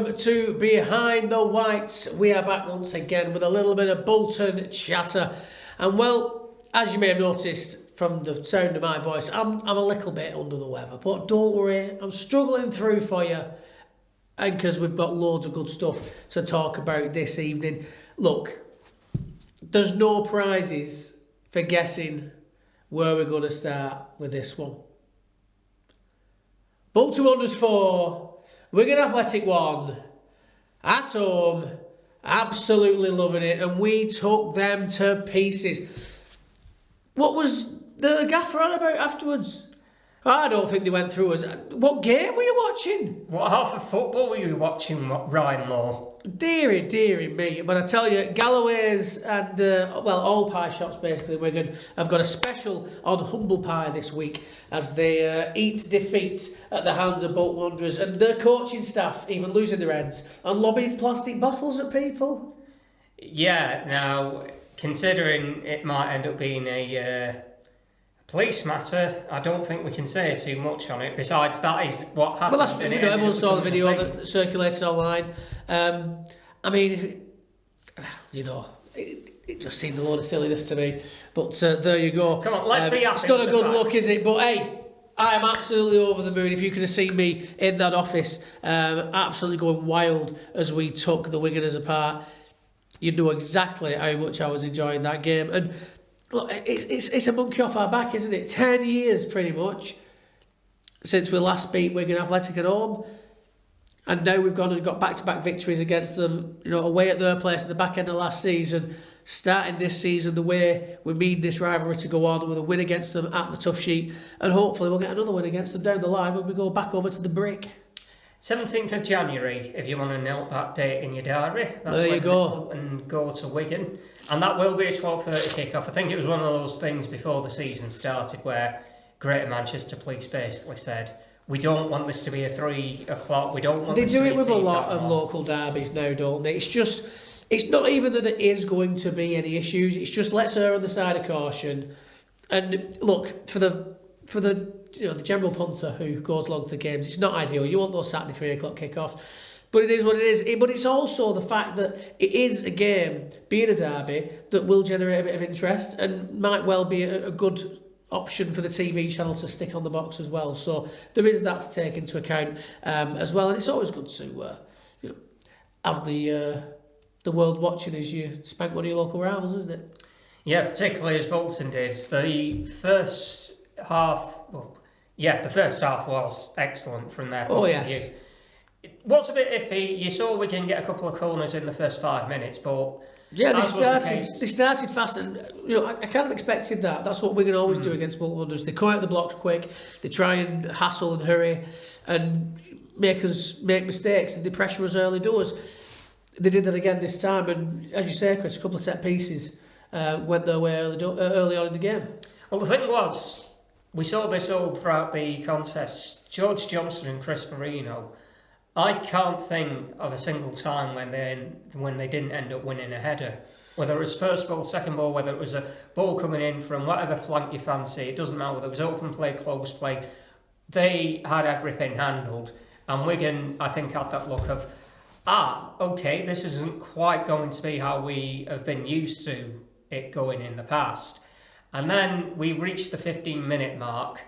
welcome to Behind the Whites. We are back once again with a little bit of Bolton chatter. And well, as you may have noticed from the sound of my voice, I'm a little bit under the weather. But don't worry, I'm struggling through for you. And because we've got loads of good stuff to talk about this evening. Look, there's no prizes for guessing where we're going to start with this one. Bolton Wanderers 4, Wigan Athletic 1, at home, absolutely loving it, and we took them to pieces. What was the gaffer on about afterwards? I don't think they went through us. What game were you watching? What half of football were you watching, Ryan Law? Deary me. But I tell you, Galloway's and, all pie shops basically, Wigan, have got a special on humble pie this week as they eat defeat at the hands of Bolton Wanderers, and their coaching staff even losing their heads and lobbing plastic bottles at people. Yeah, now, considering it might end up being a police matter, I don't think we can say too much on it. Besides, that is what happened. Well, that's everyone saw the video that circulated online. I mean, it just seemed a load of silliness to me. But there you go. Come on, let's be happy. It's not a good look, is it? But hey, I am absolutely over the moon. If you could have seen me in that office, absolutely going wild as we took the Wiganers apart, you'd know exactly how much I was enjoying that game. And look, it's a monkey off our back, isn't it? 10 years, pretty much, since we last beat Wigan Athletic at home. And now we've gone and got back-to-back victories against them, away at their place at the back end of last season. Starting this season the way we mean this rivalry to go on, with a win against them at the Tough Sheet. And hopefully we'll get another win against them down the line when we go back over to the Brick. 17th of January, if you want to note that date in your diary. That's there you go. And go to Wigan. And that will be a 12:30 kick-off. I think it was one of those things before the season started where Greater Manchester Police basically said, we don't want this to be a 3 o'clock, we don't want They this do to be it with a lot of local derbies now, don't they? It's not even that there is going to be any issues, it's just let's err on the side of caution. And look, for the general punter who goes along to the games, it's not ideal. You want those Saturday 3 o'clock kickoffs. But it is what it is. But it's also the fact that it is a game, being a derby, that will generate a bit of interest and might well be a good option for the TV channel to stick on the box as well. So there is that to take into account as well. And it's always good to have the world watching as you spank one of your local rivals, isn't it? Yeah, particularly as Bolton did. The first half was excellent from their point of view. What's a bit iffy, you saw we can get a couple of corners in the first 5 minutes, but yeah, they started fast, and I kind of expected that. That's what Wigan always do against Bolton Wanderers. They come out of the blocks quick, they try and hassle and hurry and make mistakes, and they pressure us early doors. They did that again this time, and as you say, Chris, a couple of set pieces went their way early on in the game. Well, the thing was, we saw this all throughout the contest. George Johnson and Chris Marino, I can't think of a single time when they didn't end up winning a header. Whether it was first ball, second ball, whether it was a ball coming in from whatever flank you fancy, it doesn't matter whether it was open play, close play. They had everything handled. And Wigan, I think, had that look of, okay, this isn't quite going to be how we have been used to it going in the past. And then we reached the 15-minute mark.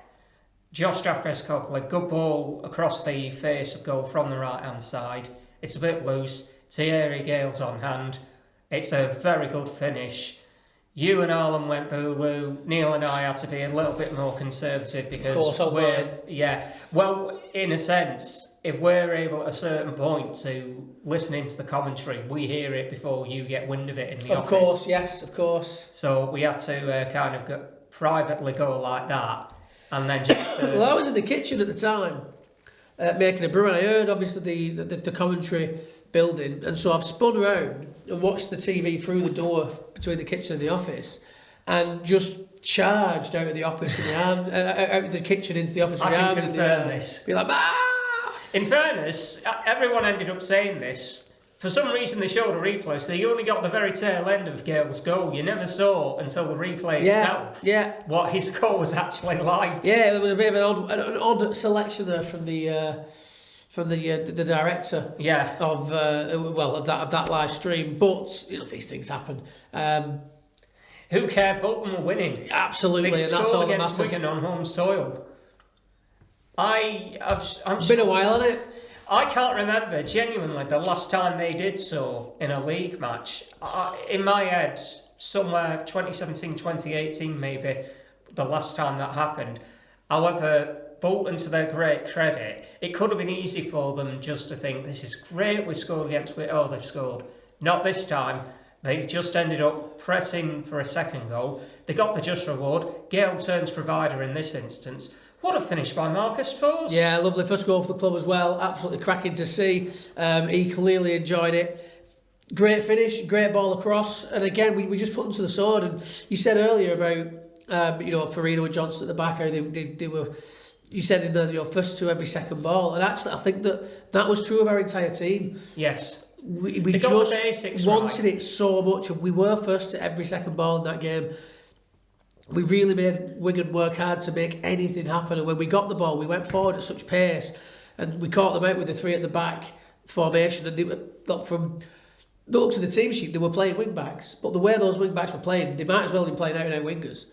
Josh Jacques-Cogley, good ball across the face of goal from the right-hand side. It's a bit loose. Thierry Gale's on hand. It's a very good finish. You and Arlen went boo-loo. Neil and I had to be a little bit more conservative because well, in a sense, if we're able at a certain point to listen into the commentary, we hear it before you get wind of it in the office. Of course, yes, of course. So we had to privately go like that. And then just... well, I was in the kitchen at the time, making a brew, and I heard, obviously, the commentary building, and so I've spun around and watched the TV through the door between the kitchen and the office, and just charged out of the office, out of the kitchen into the office. I can confirm this. Be like, In fairness, everyone ended up saying this. For some reason, they showed a replay, so you only got the very tail end of Gale's goal. You never saw until the replay itself what his goal was actually like. Yeah, there was a bit of an odd selection there from the from the director of of that live stream. But these things happen. Who cared? Bolton were winning. Absolutely, they and that's scored all that against matters. Wigan on home soil. It's been a while, hasn't it? I can't remember genuinely the last time they did so in a league match. In my head, somewhere 2017, 2018 maybe, the last time that happened. However, Bolton, to their great credit, it could have been easy for them just to think, this is great, we scored against Wigan. Oh, they've scored. Not this time. They just ended up pressing for a second goal. They got the just reward. Gale turns provider in this instance. What a finish by Marcus Foes. Yeah, lovely first goal for the club as well. Absolutely cracking to see. He clearly enjoyed it. Great finish, great ball across. And again, we just put them to the sword. And you said earlier about, Farino and Johnson at the back, how they were, you said in the first to every second ball. And actually, I think that was true of our entire team. Yes. We they just got the basics wanted right. it so much. And we were first to every second ball in that game. We really made Wigan work hard to make anything happen, and when we got the ball, we went forward at such pace, and we caught them out with the three at the back formation. And they were, from the looks of the team sheet, they were playing wing backs, but the way those wing backs were playing, they might as well have been playing out and out wingers.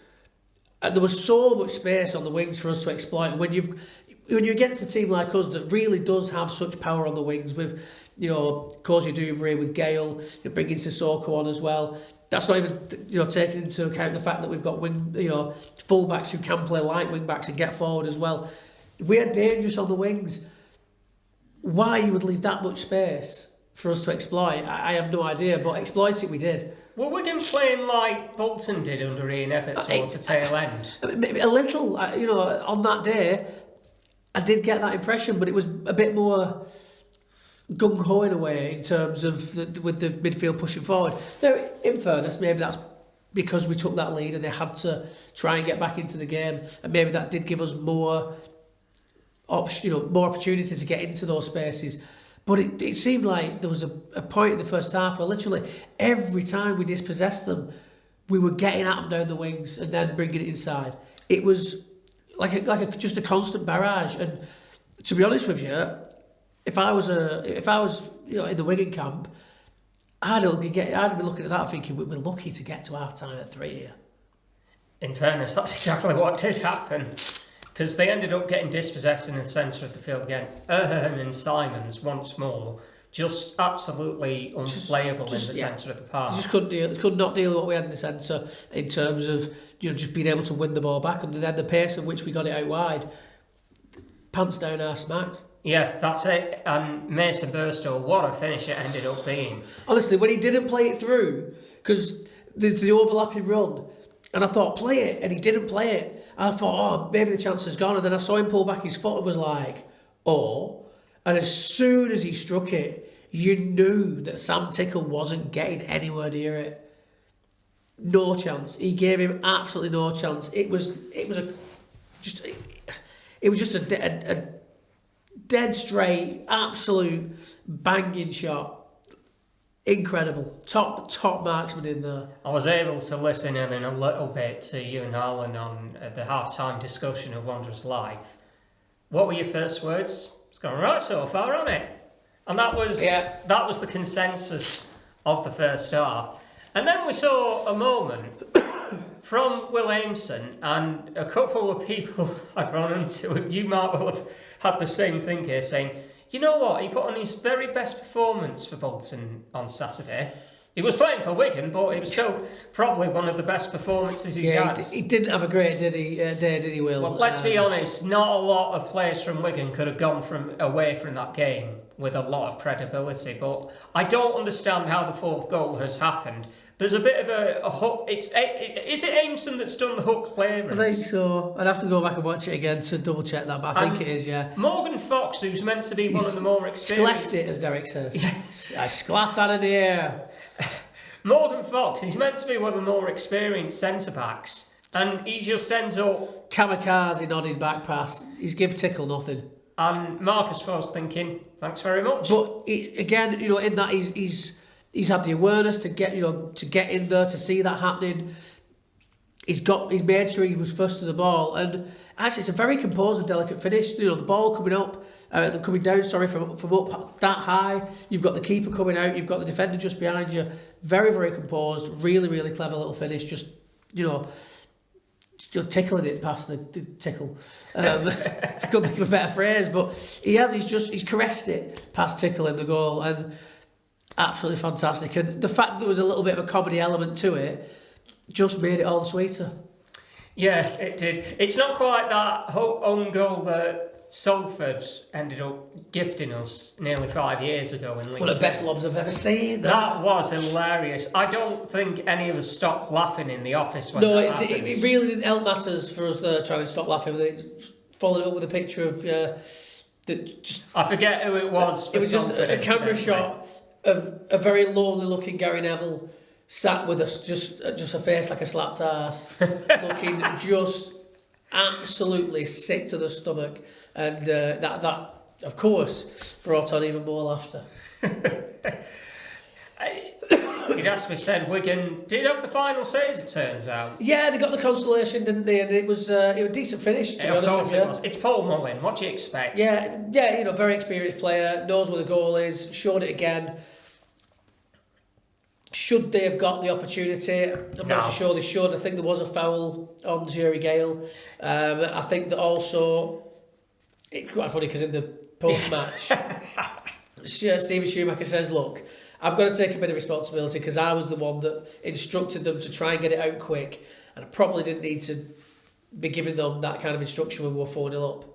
And there was so much space on the wings for us to exploit. And when you're against a team like us that really does have such power on the wings, with Cozy Dubry, with Gale, bringing Sissoko on as well. That's not even taking into account the fact that we've got full-backs who can play like wing-backs and get forward as well. We're dangerous on the wings. Why you would leave that much space for us to exploit, I have no idea, but exploit it we did. Were Wigan playing like Bolton did under Ian Evatt towards the tail end? Maybe a little, on that day, I did get that impression, but it was a bit more gung-ho in a way in terms of with the midfield pushing forward. Now, in fairness, maybe that's because we took that lead and they had to try and get back into the game, and maybe that did give us more opportunity to get into those spaces. But it seemed like there was a point in the first half where literally every time we dispossessed them, we were getting at them down the wings and then bringing it inside. It was just a constant barrage. And to be honest with you, if I was in the Wigan camp, I'd be looking at that thinking we're lucky to get to half time at 3 here. In fairness, that's exactly what did happen, because they ended up getting dispossessed in the centre of the field again. Erhan and Simons once more just absolutely unplayable in the centre of the park. They just could not deal with what we had in the centre in terms of just being able to win the ball back, and then the pace at which we got it out wide, pants down our smacked. Yeah, that's it. And Mason Burstow, what a finish it ended up being. Honestly, when he didn't play it through, because the overlapping run, and I thought, play it, and he didn't play it. And I thought, maybe the chance is gone. And then I saw him pull back his foot and was like, and as soon as he struck it, you knew that Sam Tickle wasn't getting anywhere near it. No chance. He gave him absolutely no chance. It was just a dead straight, absolute banging shot. Incredible. Top marksman in there. I was able to listen in a little bit to you and Harlan on the half-time discussion of Wanderers Live. What were your first words? It's gone right so far, hasn't it? And that was the consensus of the first half. And then we saw a moment from Will Aimson, and a couple of people I'd run into it. You might well have had the same thing here, saying, you know what, he put on his very best performance for Bolton on Saturday. He was playing for Wigan, but it was still probably one of the best performances he's had. He didn't have a great day, did he, Will? Well, let's be honest, not a lot of players from Wigan could have gone away from that game with a lot of credibility, but I don't understand how the fourth goal has happened. There's a bit of a hook. Is it Aimson that's done the hook clearance? I think so. I'd have to go back and watch it again to double check that, but I think it is, yeah. Morgan Fox, who's meant to be one of the more experienced... Scleffed it, as Derek says. Yes. I sclaffed that in the air. Morgan Fox, he's meant to be one of the more experienced centre-backs, and he just ends up... Kamikaze nodding back pass. He's give Tickle nothing. And Marcus Foss thinking, thanks very much. But again, in that he's had the awareness to get in there, to see that happening. He's made sure he was first to the ball, and actually it's a very composed and delicate finish. The ball coming up, They're coming down, from up that high. You've got the keeper coming out. You've got the defender just behind you. Very, very composed. Really, really clever little finish. Just, tickling it past the tickle. I couldn't think of a better phrase, but he's caressed it past tickling the goal, and absolutely fantastic. And the fact that there was a little bit of a comedy element to it just made it all the sweeter. Yeah, it did. It's not quite that own goal that Salford ended up gifting us nearly 5 years ago in League One of the best lobs I've ever seen. That was hilarious. I don't think any of us stopped laughing in the office when that happened. It really didn't help matters for us trying to stop laughing. They followed it up with a picture of I forget who it was. It was just a camera shot of a very lonely looking Gary Neville sat with us, just a face like a slapped ass, looking just absolutely sick to the stomach, and that of course brought on even more laughter. It has to be said, Wigan did have the final say, as it turns out. Yeah, they got the consolation, didn't they? And it was a decent finish, to be honest with you. It was. It's Paul Mullin. What do you expect? Yeah, very experienced player, knows where the goal is, showed it again. Should they have got the opportunity? I'm not so sure they should. I think there was a foul on Jerry Gale. I think that also, it's quite funny because in the post-match, Stephen Schumacher says, look, I've got to take a bit of responsibility because I was the one that instructed them to try and get it out quick, and I probably didn't need to be giving them that kind of instruction when we were 4-0 up.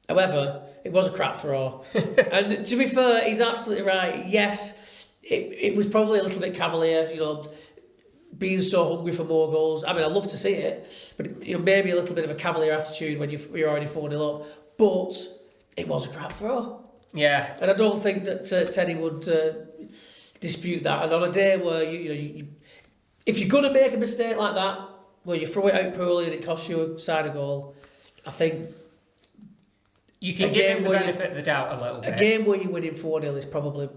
However, it was a crap throw. And to be fair, he's absolutely right. Yes, it was probably a little bit cavalier, being so hungry for more goals. I mean, I'd love to see it, but maybe a little bit of a cavalier attitude when you're already 4-0 up. But it was a crap throw. Yeah. And I don't think that Teddy would dispute that. And on a day where you if you're going to make a mistake like that, where you throw it out poorly and it costs you a side of goal, I think you can give him the benefit of the doubt a little bit. A game where you're winning 4-0 is probably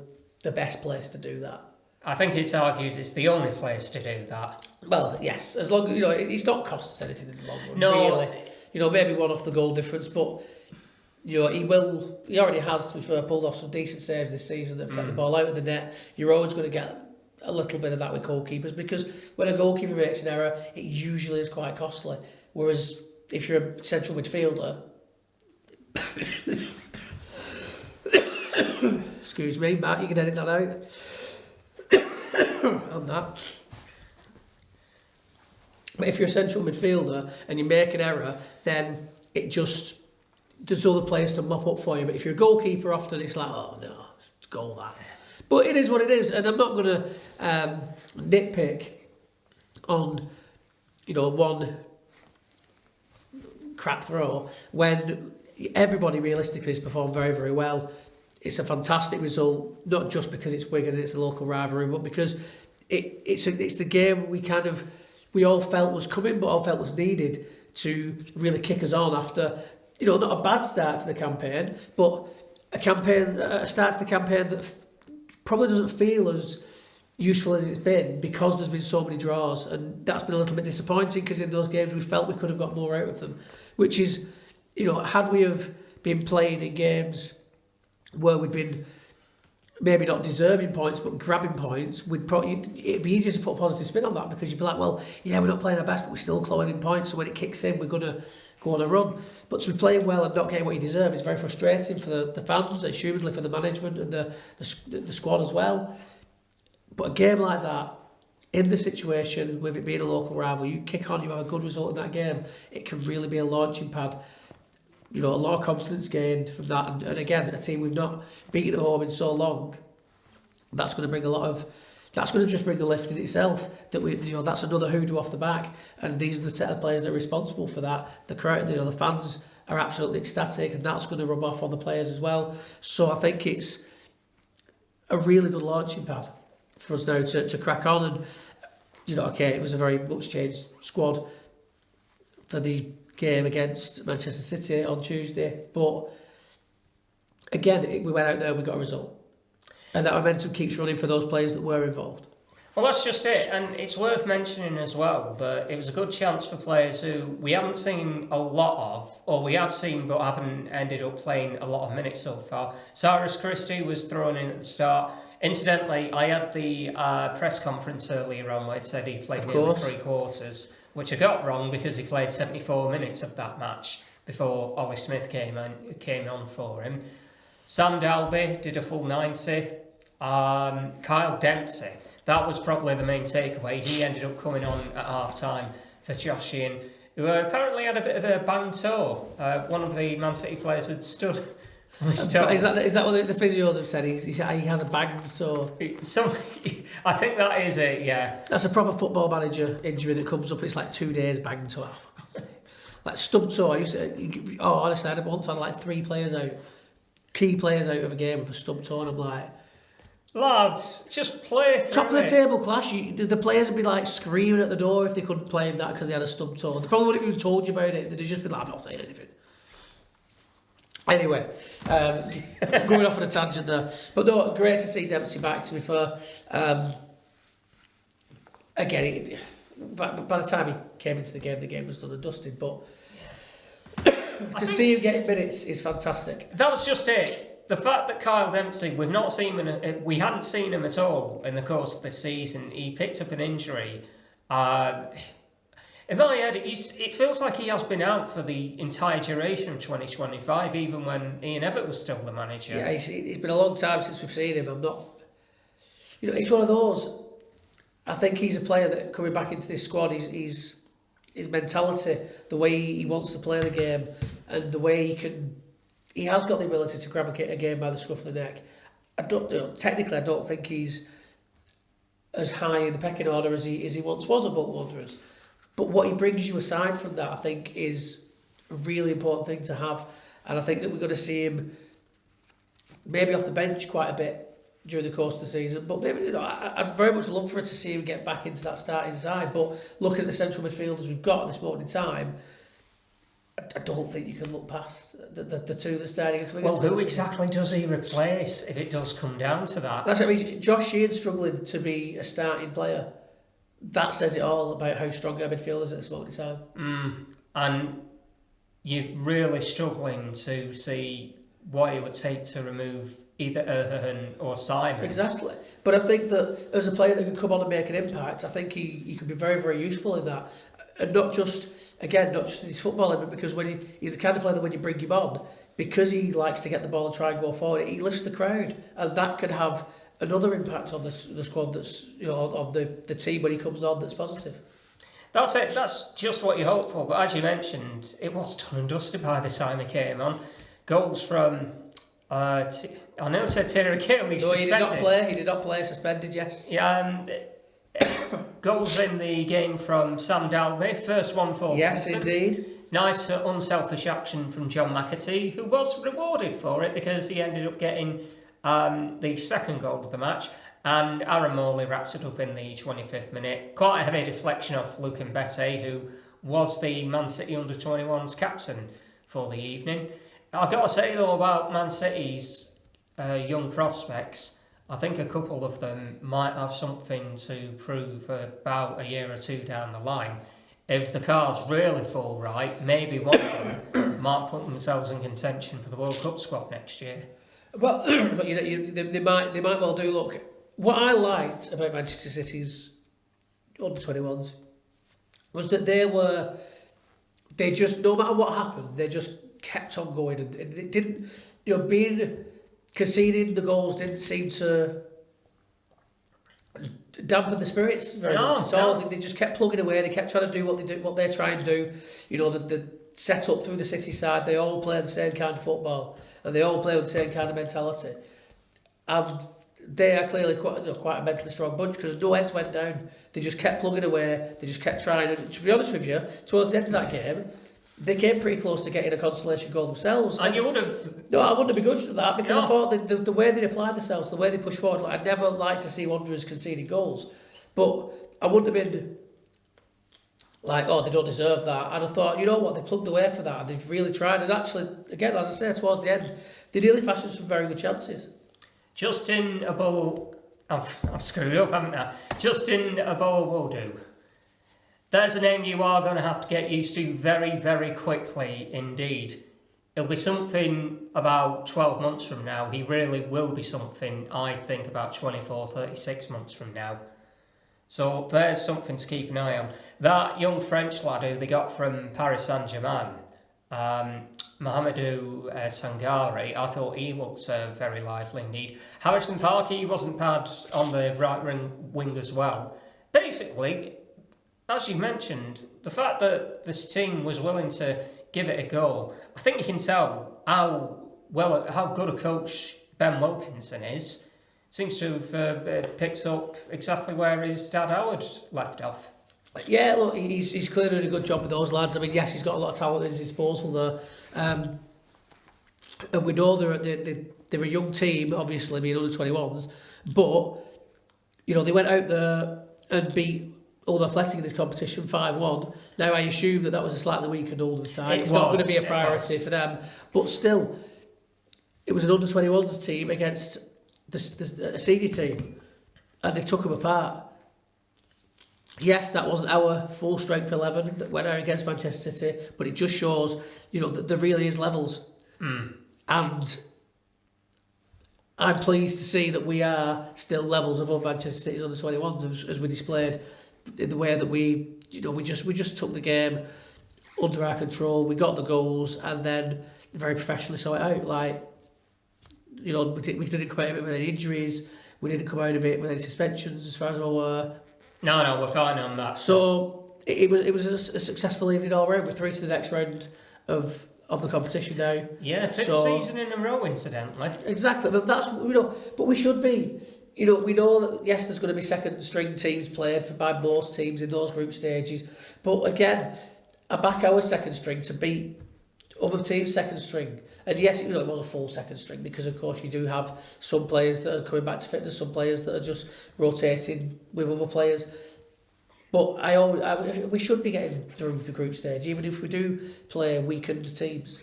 the best place to do that. I think it's argued it's the only place to do that. Well, yes, as long as it's not cost us anything in the long run. No, really. Maybe one off the goal difference, but he already has, to be fair, pulled off some decent saves this season that have got the ball out of the net. You're always going to get a little bit of that with goalkeepers, because when a goalkeeper makes an error, it usually is quite costly. Whereas if you're a central midfielder, excuse me, Matt, you can edit that out. On that. But if you're a central midfielder and you make an error, then there's other players to mop up for you. But if you're a goalkeeper, often it's like, oh no, it's goal that. But it is what it is, and I'm not going to nitpick on one crap throw when everybody realistically has performed very, very well. It's a fantastic result, not just because it's Wigan and it's a local rivalry, but because it's the game we all felt was coming, but all felt was needed to really kick us on after, not a bad start to the campaign, but a start to the campaign that probably doesn't feel as useful as it's been because there's been so many draws, and that's been a little bit disappointing because in those games we felt we could have got more out of them, which is, had we have been playing in games where we'd been maybe not deserving points but grabbing points, it'd be easier to put a positive spin on that, because you'd be like, well, yeah, we're not playing our best but we're still clawing in points, so when it kicks in we're going to go on a run. But to be playing well and not getting what you deserve is very frustrating for the fans, assumedly for the management and the squad as well. But a game like that, in the situation with it being a local rival, you kick on, you have a good result in that game, it can really be a launching pad. A lot of confidence gained from that, and again, a team we've not beaten at home in so long, that's going to bring that's going to just bring a lift in itself. That that's another hoodoo off the back, and these are the set of players that are responsible for that. The crowd, the fans are absolutely ecstatic, and that's going to rub off on the players as well. So I think it's a really good launching pad for us now to crack on. And it was a very much changed squad for the game against Manchester City on Tuesday, but again, we went out there, we got a result, and that momentum keeps running for those players that were involved. Well, that's just it, and it's worth mentioning as well that it was a good chance for players who we haven't seen a lot of, or we have seen but haven't ended up playing a lot of minutes so far. Cyrus Christie was thrown in at the start. Incidentally, I had the press conference earlier on where it said he played nearly 3/4, which I got wrong because he played 74 minutes of that match before Ollie Smith came on for him. Sam Dalby did a full 90. Kyle Dempsey, that was probably the main takeaway. He ended up coming on at half-time for Josh Ian, who apparently had a bit of a banged toe. One of the Man City players had stood on his toe. Is that what the physios have said? He has a banged toe. I think that is it, yeah. That's a proper football manager injury that comes up. It's like 2 days banged toe. Oh, for God's sake. Like stubbed toe. Honestly, I once had like 3 players out, key players out of a game for stubbed toe, and I'm like, lads, just play through top of the table clash. The players would be like screaming at the door if they couldn't play in that because they had a stubbed toe. They probably wouldn't have even told you about it. They'd just be like, I'm not saying anything. Anyway, going off on a tangent there. But no, great to see Dempsey back, to be fair. Again, by the time he came into the game was done and dusted. But to see him getting minutes is fantastic. That was just it. The fact that Kyle Dempsey, we hadn't seen him at all in the course of this season. He picked up an injury. In my head, it feels like he has been out for the entire duration of 2025, even when Ian Evatt was still the manager. Yeah, it's been a long time since we've seen him. I'm not... it's one of those... I think he's a player that, coming back into this squad, his mentality, the way he wants to play the game, and the way he has got the ability to grab a game by the scruff of the neck. Technically, I don't think he's as high in the pecking order as he once was at Bolton Wanderers. But what he brings you aside from that, I think, is a really important thing to have. And I think that we're going to see him maybe off the bench quite a bit during the course of the season. But maybe, I'd very much love for it to see him get back into that starting side. But looking at the central midfielders we've got at this moment in time, I don't think you can look past the two that starting against Wigan. Well, who exactly does he replace if it does come down to that? That's what I mean. Josh Sheehan struggling to be a starting player. That says it all about how strong our midfield is at this moment in time. And you're really struggling to see what it would take to remove either Erhan or Simons. Exactly. But I think that as a player that can come on and make an impact, I think he could be very, very useful in that. And not just in his footballing, but because he's the kind of player that when you bring him on, because he likes to get the ball and try and go forward, he lifts the crowd. And that could have another impact on the squad that's, on the team when he comes on, that's positive. That's it. That's just what you hope for. But as you mentioned, it was done and dusted by the time he came on. Goals from, I nearly said Terry Cahill. No, he did not play. Suspended, yes. Yeah. Goals in the game from Sam Dalby. First one for Yes, Bolton. indeed. Nice, unselfish action from John McAtee, who was rewarded for it because he ended up getting the second goal of the match, and Aaron Morley wraps it up in the 25th minute. Quite a heavy deflection off Luke Mbete, who was the Man City under-21's captain for the evening. I've got to say though about Man City's young prospects, I think a couple of them might have something to prove about a year or two down the line. If the cards really fall right, maybe one of them might put themselves in contention for the World Cup squad next year. Well, they might well do. Look, what I liked about Manchester City's under-21s was that they just, no matter what happened, they just kept on going, and it didn't, conceding the goals didn't seem to dampen the spirits very much at all. They just kept plugging away. They kept trying to do what they try and do. The set up through the City side, they all play the same kind of football, and they all play with the same kind of mentality. And they are clearly quite a mentally strong bunch, because no heads went down. They just kept plugging away. They just kept trying. And to be honest with you, towards the end of that game, they came pretty close to getting a consolation goal themselves. And you would have... No, I wouldn't have begrudged that, because I thought the way they applied themselves, the way they pushed forward, I'd never like to see Wanderers conceding goals. But I wouldn't have been like, oh, they don't deserve that. And I thought, you know what, they plugged away for that, and they've really tried. And actually, again, as I say, towards the end, they nearly fashioned some very good chances. Just in about I've screwed up, haven't I? Justin Abowodu. There's a name you are going to have to get used to very, very quickly indeed. It'll be something about 12 months from now. He really will be something, I think, about 24, 36 months from now. So there's something to keep an eye on. That young French lad who they got from Paris Saint-Germain, Mohamedou Sangare, I thought he looks very lively indeed. Harrison Park, he wasn't bad on the right wing as well. Basically, as you mentioned, the fact that this team was willing to give it a go, I think you can tell how good a coach Ben Wilkinson is. Seems to have picked up exactly where his dad Howard left off. Yeah, look, he's clearly doing a good job with those lads. I mean, yes, he's got a lot of talent at his disposal there. And we know they're a young team, obviously, being under 21s. But, you know, they went out there and beat Old Athletic in this competition 5-1. Now, I assume that was a slightly weaker Oldham side. It's not going to be a priority for them. But still, it was an under 21s team against a senior team. And they've took them apart. Yes, that wasn't our full strength 11 that went out against Manchester City, but it just shows, you know, that there really is levels. And I'm pleased to see that we are still levels above Manchester City's under 21s as we displayed in the way that we just took the game under our control. We got the goals and then very professionally saw it out. Like, you know, we didn't come out of it with any injuries. We didn't come out of it with any suspensions, as far as I'm aware. No, we're fine on that. So it was a successful evening all round. We're through to the next round of the competition now. Yeah, fifth season in a row, incidentally. Exactly, but that's, you know, but we should be. You know, we know that yes, there's going to be second string teams played by most teams in those group stages. But again, I back our second string to beat other teams' second string. And yes, you know, it was a full second string because, of course, you do have some players that are coming back to fitness, some players that are just rotating with other players. But we should be getting through the group stage, even if we do play weakened teams.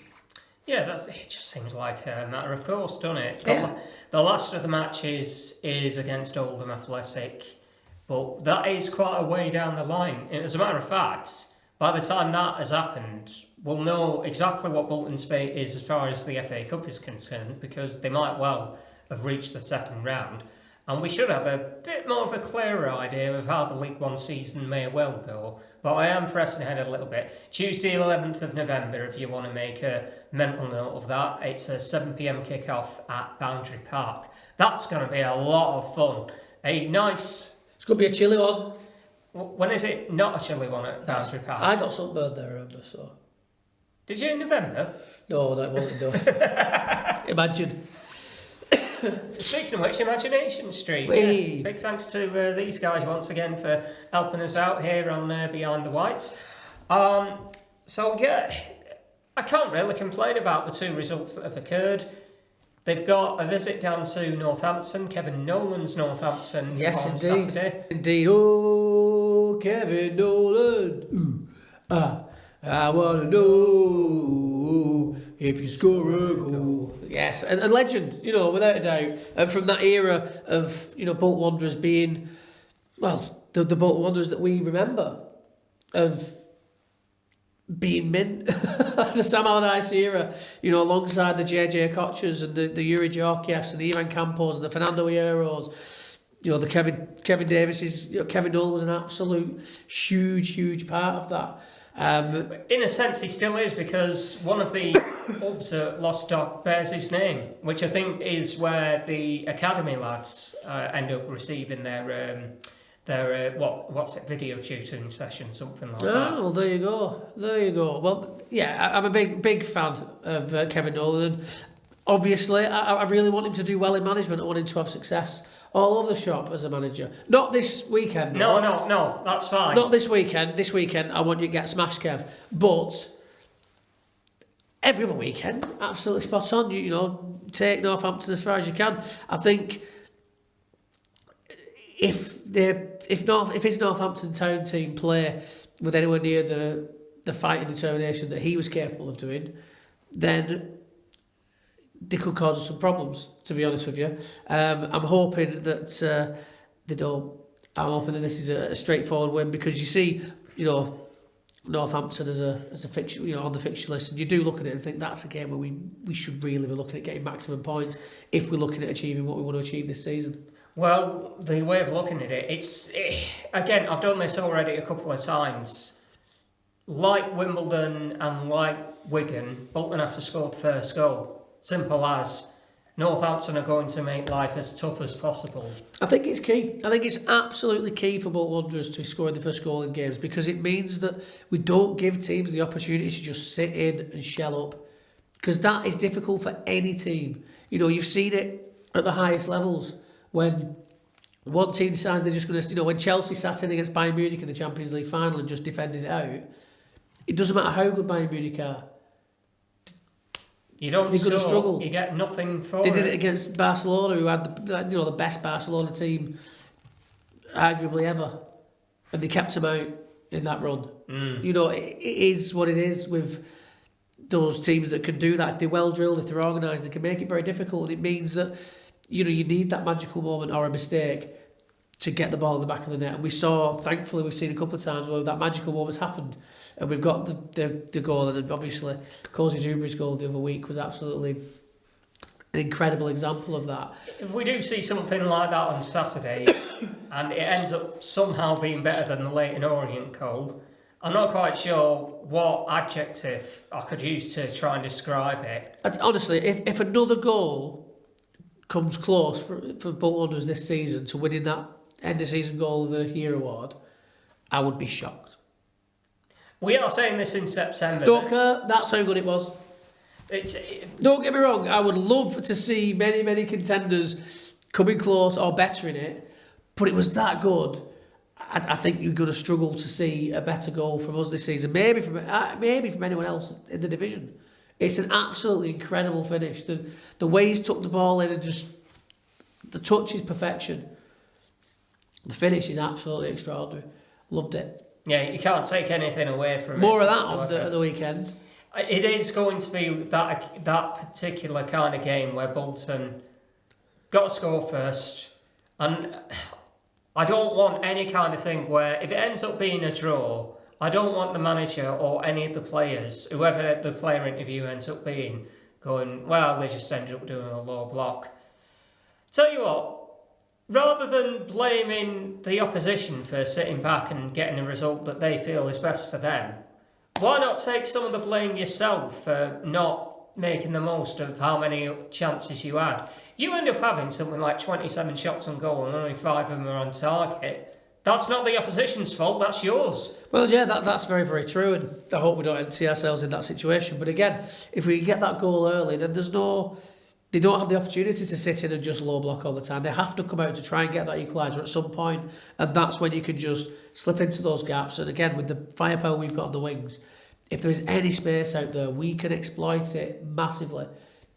Yeah, it just seems like a matter of course, doesn't it? Yeah. The last of the matches is against Oldham Athletic, but that is quite a way down the line. As a matter of fact, by the time that has happened, we'll know exactly what Bolton's fate is as far as the FA Cup is concerned, because they might well have reached the second round, and we should have a bit more of a clearer idea of how the League One season may well go. But I am pressing ahead a little bit. Tuesday 11th of November, if you want to make a mental note of that, it's a 7 p.m. kick-off at Burnden Park. That's going to be a lot of fun. A nice... It's going to be a chilly one. When is it not a chilly one at Burnden Park? I got sunburned there, I remember, so... Did you in November? No, it wasn't done. Imagine. Speaking of which, Imagination Street. Whee. Yeah, big thanks to these guys once again for helping us out here on Behind the Whites. So yeah, I can't really complain about the two results that have occurred. They've got a visit down to Northampton, Kevin Nolan's Northampton, yes, on indeed. Saturday. Indeed. Oh, Kevin Nolan. I want to know if you score a goal. Yes, and a legend, you know, without a doubt. And from that era of, you know, Bolton Wanderers being, well, the Bolton Wanderers that we remember of being mint. The Sam Allardyce era, you know, alongside the JJ Kochers and the Yuri Georgievs and the Ivan Campos and the Fernando Hierros. You know, the Kevin Davises, you know, Kevin Nolan was an absolute huge part of that. In a sense, he still is, because one of the pubs at Lostock bears his name, which I think is where the academy lads end up receiving their video shooting session, something like that. Oh, well, there you go. Well, yeah, I'm a big fan of Kevin Nolan. Obviously, I really want him to do well in management. I want him to have success all over the shop as a manager. Not this weekend. No, that's fine. Not this weekend. This weekend, I want you to get smashed, Kev. But every other weekend, absolutely spot on. You know, take Northampton as far as you can. I think if his Northampton Town team play with anywhere near the fight and determination that he was capable of doing, then they could cause us some problems, to be honest with you. I'm hoping that they don't. I'm hoping that this is a straightforward win, because you see, Northampton as a fixture, on the fixture list, and you do look at it and think that's a game where we should really be looking at getting maximum points if we're looking at achieving what we want to achieve this season. Well, the way of looking at it, again, I've done this already a couple of times. Like Wimbledon and like Wigan, Bolton have to score the first goal. Simple as. Northampton are going to make life as tough as possible. I think it's key. I think it's absolutely key for Bolton Wanderers to score the first goal in games, because it means that we don't give teams the opportunity to just sit in and shell up, because that is difficult for any team. You've seen it at the highest levels when one team decides they're just going to, when Chelsea sat in against Bayern Munich in the Champions League final and just defended it out. It doesn't matter how good Bayern Munich are. You don't They're going to struggle. You get nothing for it. They did it against Barcelona, who had the best Barcelona team arguably ever, and they kept them out in that run. It is what it is with those teams that can do that. If they're well drilled, if they're organised, they can make it very difficult, and it means that you need that magical moment or a mistake to get the ball in the back of the net. And thankfully, we've seen a couple of times where that magical moment's happened. And we've got the goal, and obviously Cozy Dewberry's goal the other week was absolutely an incredible example of that. If we do see something like that on Saturday, and it ends up somehow being better than the Leyton Orient goal, I'm not quite sure what adjective I could use to try and describe it. Honestly, if another goal comes close for Bolton Wanderers this season to winning that end of season goal of the year award, I would be shocked. We are saying this in September. Don't care. That's how good it was. Don't get me wrong. I would love to see many, many contenders coming close or bettering it, but it was that good. I think you're going to struggle to see a better goal from us this season. Maybe from anyone else in the division. It's an absolutely incredible finish. The way he's took the ball in, and just the touch is perfection. The finish is absolutely extraordinary. Loved it. Yeah, you can't take anything away from it. More of that on the weekend. It is going to be that particular kind of game where Bolton got to score first. And I don't want any kind of thing where, if it ends up being a draw, I don't want the manager or any of the players, whoever the player interview ends up being, going, well, they just ended up doing a low block. Tell you what, rather than blaming the opposition for sitting back and getting a result that they feel is best for them, why not take some of the blame yourself for not making the most of how many chances you had? You end up having something like 27 shots on goal and only 5 of them are on target. That's not the opposition's fault, that's yours. Well, yeah, that's very, very true, and I hope we don't see ourselves in that situation. But again, if we get that goal early, then they don't have the opportunity to sit in and just low block all the time. They have to come out to try and get that equaliser at some point, and that's when you can just slip into those gaps. And again, with the firepower we've got on the wings, if there is any space out there, we can exploit it massively.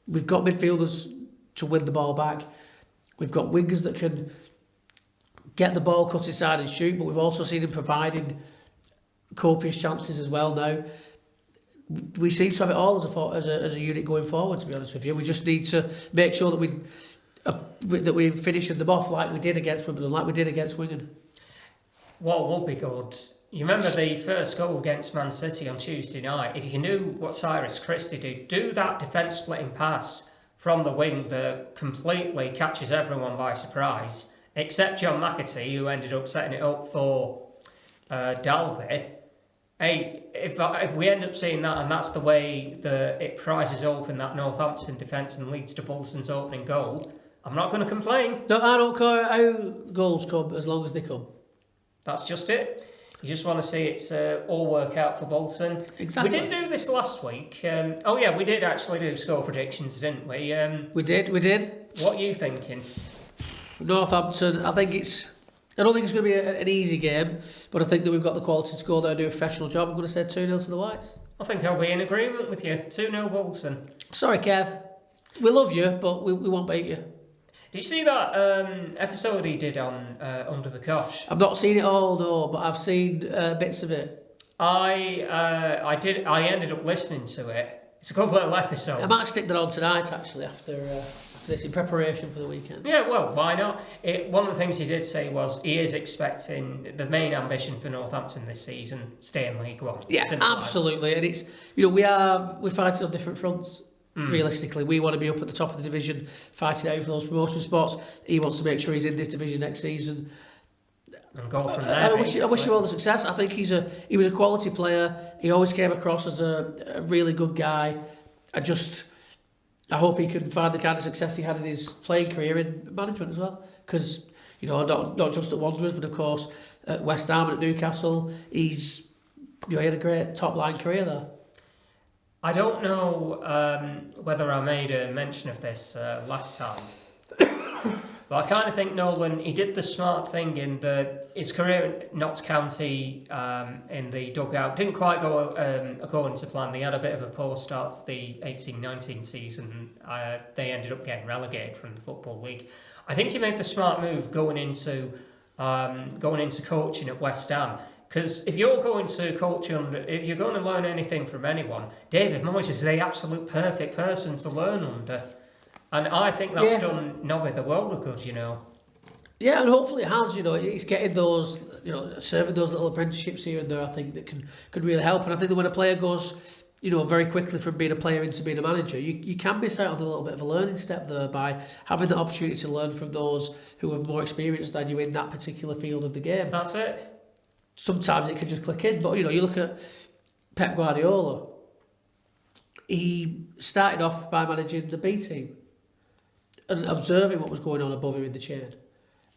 We've got midfielders to win the ball back. We've got wingers that can get the ball cut inside and shoot, but we've also seen them providing copious chances as well now. We seem to have it all as a unit going forward, to be honest with you. We just need to make sure that we're finishing them off like we did against Wimbledon, like we did against Wigan. What would be good? You remember the first goal against Man City on Tuesday night? If you can do what Cyrus Christie did, do that defence splitting pass from the wing that completely catches everyone by surprise, except John McAtee, who ended up setting it up for Dalby. Hey, if we end up seeing that, and that's the way it prizes open that Northampton defence and leads to Bolton's opening goal, I'm not going to complain. No, I don't care how goals come, as long as they come. That's just it. You just want to see it all work out for Bolton. Exactly. We did do this last week. We did actually do score predictions, didn't we? We did. What are you thinking? Northampton, I don't think it's going to be an easy game, but I think that we've got the quality to go there and do a professional job. I'm going to say 2-0 to the Whites. I think I'll be in agreement with you. 2-0 Bolton. Sorry, Kev. We love you, but we won't beat you. Did you see that episode he did on Under the Cosh? I've not seen it all, no, but I've seen bits of it. I ended up listening to it, It's a good little episode. I might stick that on tonight, actually, after this, in preparation for the weekend. Yeah, well, why not? One of the things he did say was he is expecting the main ambition for Northampton this season, stay in League One. Yeah, absolutely. And it's, we're fighting on different fronts. Realistically, we want to be up at the top of the division, fighting out for those promotion spots. He wants to make sure he's in this division next season. And go from there. I wish you all the success. I think he was a quality player. He always came across as a really good guy. I hope he can find the kind of success he had in his playing career in management as well. Because, not just at Wanderers, but of course at West Ham and at Newcastle, he had a great top line career there. I don't know whether I made a mention of this last time. But I kind of think Nolan, he did the smart thing in his career at Notts County in the dugout. Didn't quite go according to plan. They had a bit of a poor start to the 18-19 season. They ended up getting relegated from the Football League. I think he made the smart move going into coaching at West Ham. Because if you're going to coach if you're going to learn anything from anyone, David Moyes is the absolute perfect person to learn under. And I think that's done Nobby the world of good, Yeah, and hopefully it has, he's getting those, serving those little apprenticeships here and there, I think that could really help. And I think that when a player goes, very quickly from being a player into being a manager, you can miss out on a little bit of a learning step there by having the opportunity to learn from those who have more experience than you in that particular field of the game. That's it. Sometimes it can just click in, but, you look at Pep Guardiola. He started off by managing the B team and observing what was going on above him in the chain.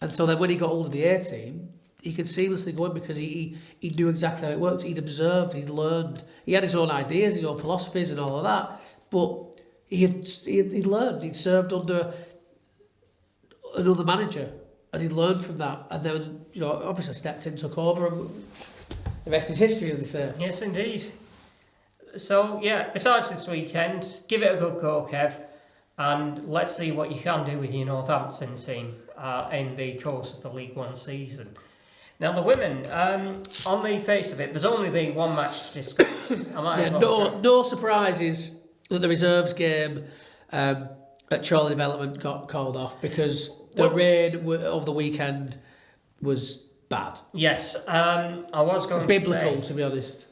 And so then when he got hold of the A team, he could seamlessly go in because he knew exactly how it worked. He'd observed, he'd learned. He had his own ideas, his own philosophies and all of that. But he'd learned. He'd served under another manager and he'd learned from that. And then, obviously stepped in, took over, and the rest is history, as they say. Yes, indeed. So, besides this weekend, give it a good go, Kev. And let's see what you can do with your Northampton team in the course of the League One season. Now, the women, on the face of it, there's only the one match to discuss. No surprises that the reserves game at Chorley Development got called off because the rain over the weekend was bad. Yes, I was going biblical, to say, to be honest.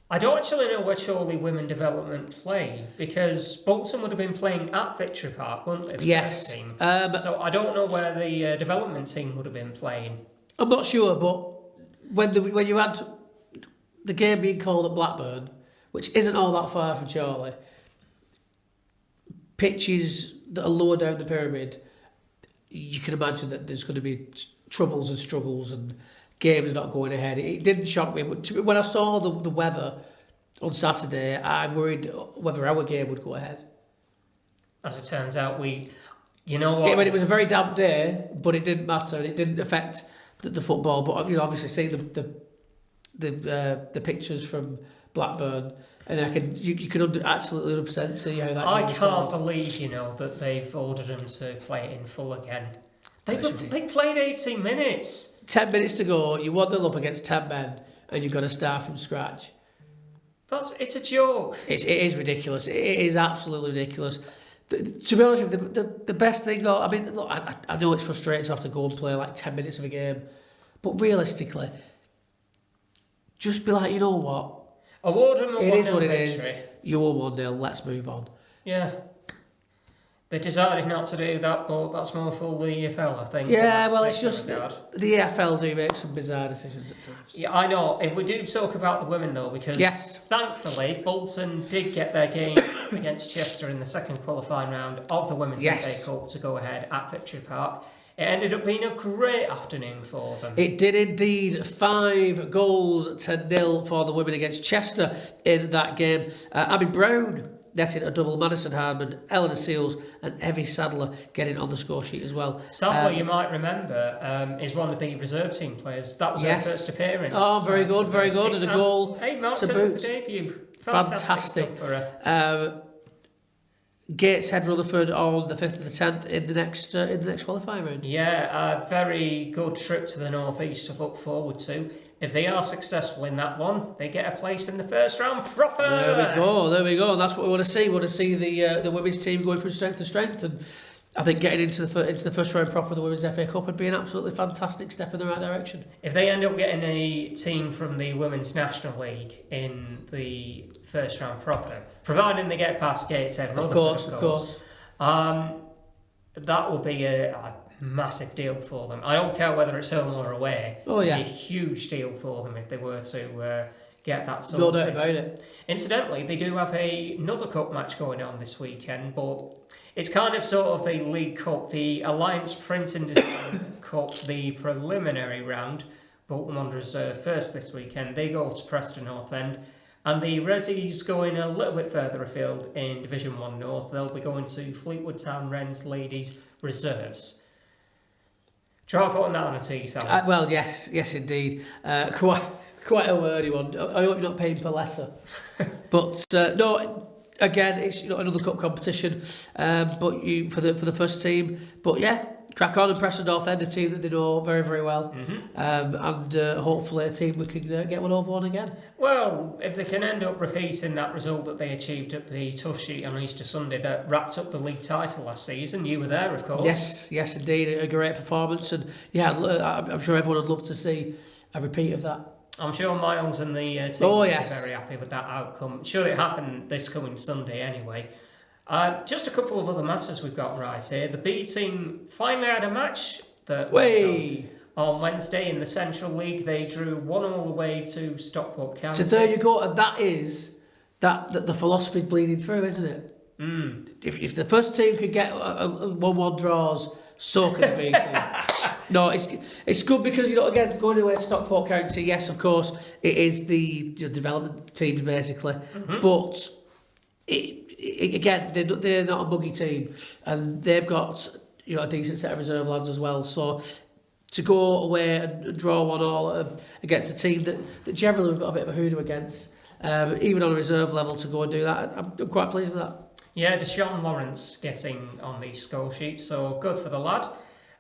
I don't actually know where Chorley Women Development play because Bolton would have been playing at Victory Park, wouldn't they? Yes. Team. So I don't know where the development team would have been playing. I'm not sure, but when you had the game being called at Blackburn, which isn't all that far from Chorley, pitches that are lower down the pyramid, you can imagine that there's going to be troubles and struggles and games not going ahead. It didn't shock me. When I saw the weather on Saturday, I worried whether our game would go ahead. As it turns out, you know what? It was a very damp day, but it didn't matter. It didn't affect the football. But obviously, seeing the pictures from Blackburn, and you can absolutely 100% see how that. I can't believe that they've ordered them to play it in full again. They played 18 minutes. 10 minutes to go, you 1-0 up against 10 men, and you've got to start from scratch. It's a joke. It is ridiculous. It is absolutely ridiculous. To be honest with you, the best thing, look, I know it's frustrating to have to go and play like 10 minutes of a game, but realistically, just be like, you know what? Award them a 1-0 victory. It is what it is. You won 1-0, let's move on. Yeah. They decided not to do that, but that's more for the EFL, I think. Yeah, well, it's just the EFL do make some bizarre decisions at times. Yeah, I know. If we do talk about the women, though, because thankfully Bolton did get their game against Chester in the second qualifying round of the Women's FA Cup to go ahead at Victory Park. It ended up being a great afternoon for them. It did indeed. 5-0 for the women against Chester in that game. Abby Brown netting a double. Madison Hardman, Eleanor Seals and Evie Sadler getting on the score sheet as well. Sadler, you might remember, is one of the reserve team players. That was her first appearance. Oh, very good. And a goal to boot. Debut. Fantastic. For her. Gateshead Rutherford on the 5th of the 10th in the next qualifying round. Yeah, a very good trip to the northeast to look forward to. If they are successful in that one, they get a place in the first round proper. There we go. That's what we want to see. We want to see the women's team going from strength to strength, and I think getting into the first round proper of the Women's FA Cup would be an absolutely fantastic step in the right direction. If they end up getting a team from the Women's National League in the first round proper, providing they get past Gateshead, of course, that will be a massive deal for them. I don't care whether it's home or away. Oh yeah, it'd be a huge deal for them if they were to get that sorted. No doubt about it. Incidentally, they do have another cup match going on this weekend, but it's kind of sort of the League Cup, the Alliance Print and Design Cup, the preliminary round. Bolton Wanderers first this weekend. They go to Preston North End. And the Resi's going a little bit further afield in Division 1 North. They'll be going to Fleetwood Town Wrens Ladies Reserves. Try putting that on a tee, Sam. Well, yes, indeed. Quite a wordy one. I hope you're not paying per letter. But no, again, it's another cup competition. But you for the first team. But yeah, crack on and Preston North End, a team that they know very, very well. And hopefully a team we can get one over on again. Well, if they can end up repeating that result that they achieved at the Tough Sheet on Easter Sunday that wrapped up the league title last season, you were there, of course. Yes, indeed, a great performance, and yeah, I'm sure everyone would love to see a repeat of that. I'm sure Miles and the team will be very happy with that outcome. Should it happen this coming Sunday anyway. Just a couple of other matters we've got right here. The B team finally had a match that on Wednesday in the Central League. They drew 1-1 away to Stockport County. So there you go, and that is that the philosophy's bleeding through, isn't it? If the first team could get a 1-1 draws, so can the B team. No, it's good because again going away to Stockport County. Yes, of course, it is the development teams basically, but again they're not a buggy team, and they've got a decent set of reserve lads as well. So to go away and draw 1-1 against a team that generally we've got a bit of a hoodoo against, even on a reserve level, to go and do that, I'm quite pleased with that. Yeah, Deshaun Lawrence getting on the score sheet, so good for the lad.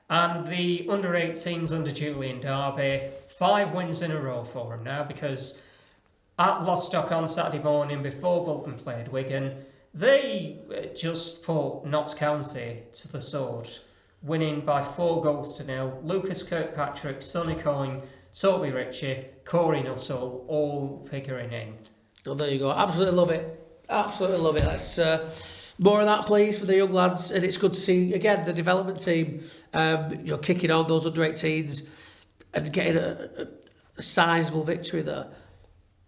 And the under-18s under Julian Darby, 5 wins in a row for him now, because at Lostock on Saturday morning before Bolton played Wigan, they just put Notts County to the sword, winning by 4-0. Lucas Kirkpatrick, Sonny Coyne, Toby Ritchie, Corey Nuttall, all figuring in. Well, there you go. Absolutely love it. That's more of that, please, for the young lads, and it's good to see again the development team, kicking on those under-18s and getting a sizable victory there.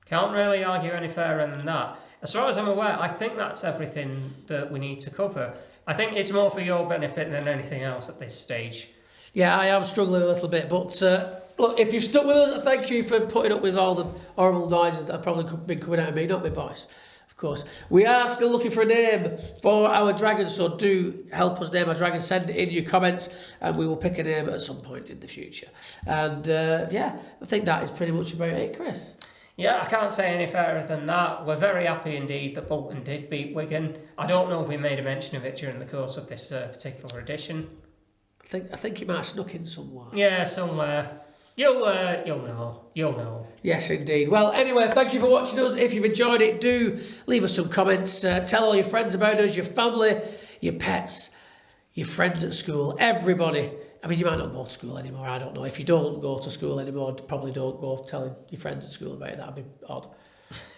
Can't really argue any fairer than that. As far as I'm aware, I think that's everything that we need to cover. I think it's more for your benefit than anything else at this stage. Yeah, I am struggling a little bit, but look, if you've stuck with us, thank you for putting up with all the horrible noises that have probably been coming out of me, not my voice. Of course, we are still looking for a name for our dragon, so do help us name our dragon. Send in your comments, and we will pick a name at some point in the future. And I think that is pretty much about it, Chris. Yeah, I can't say any fairer than that. We're very happy indeed that Bolton did beat Wigan. I don't know if we made a mention of it during the course of this particular edition. I think it might have snuck in somewhere. Yeah, somewhere. You'll know. Yes, indeed. Well, anyway, thank you for watching us. If you've enjoyed it, do leave us some comments. Tell all your friends about us, your family, your pets, your friends at school, everybody. I mean, you might not go to school anymore, I don't know. If you don't go to school anymore, probably don't go telling your friends at school about it. That'd be odd.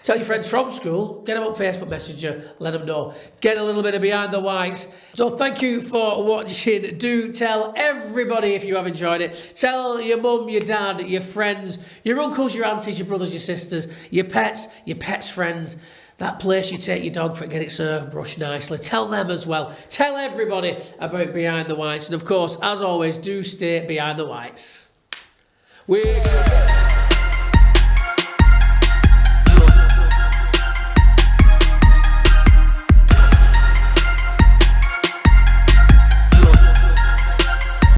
Tell your friends from school, get them on Facebook Messenger, let them know. Get a little bit of Behind the Whites. So thank you for watching. Do tell everybody if you have enjoyed it. Tell your mum, your dad, your friends, your uncles, your aunties, your brothers, your sisters, your pets' friends. That place you take your dog for and get it brushed nicely. Tell them as well. Tell everybody about Behind the Whites. And of course, as always, do stay behind the whites.